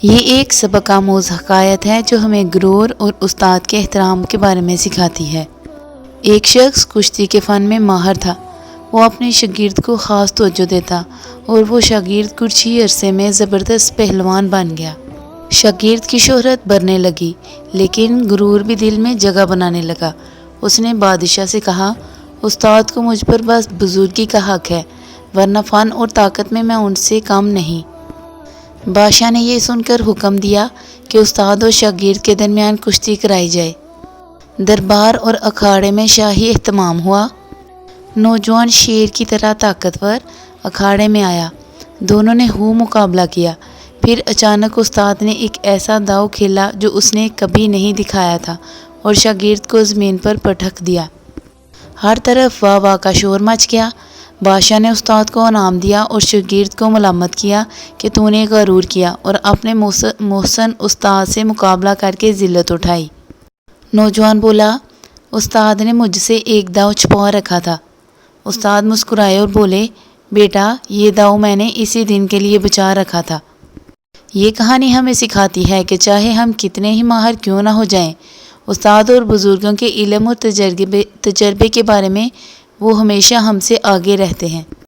یہ ایک سبق آموز حکایت ہے جو ہمیں غرور اور استاد کے احترام کے بارے میں سکھاتی ہے۔ ایک شخص کشتی کے فن میں ماہر تھا۔ وہ اپنے شاگرد کو خاص توجہ دیتا اور وہ شاگرد کچھ ہی عرصے میں زبردست پہلوان بن گیا۔ شاگرد کی شہرت بڑھنے لگی، لیکن غرور بھی دل میں جگہ بنانے لگا۔ اس نے بادشاہ سے کہا، استاد کو مجھ پر بس بزرگی کا حق ہے، ورنہ فن اور طاقت میں ان سے کم نہیں۔ بادشاہ نے یہ سن کر حکم دیا کہ استاد اور شاگرد کے درمیان کشتی کرائی جائے۔ دربار اور اکھاڑے میں شاہی اہتمام ہوا۔ نوجوان شیر کی طرح طاقتور اکھاڑے میں آیا۔ دونوں نے مقابلہ کیا۔ پھر اچانک استاد نے ایک ایسا داؤ کھیلا جو اس نے کبھی نہیں دکھایا تھا اور شاگرد کو زمین پر پٹک دیا۔ ہر طرف واہ واہ کا شور مچ گیا۔ بادشاہ نے استاد کو انعام دیا اور شاگرد کو ملامت کیا کہ تو نے غرور کیا اور اپنے محسن استاد سے مقابلہ کر کے ذلت اٹھائی۔ نوجوان بولا، استاد نے مجھ سے ایک داؤ چھپا رکھا تھا۔ استاد مسکرائے اور بولے، بیٹا، یہ داؤ میں نے اسی دن کے لیے بچا رکھا تھا۔ یہ کہانی ہمیں سکھاتی ہے کہ چاہے ہم کتنے ہی ماہر کیوں نہ ہو جائیں، استاد اور بزرگوں کے علم اور تجربے کے بارے میں وہ ہمیشہ ہم سے آگے رہتے ہیں۔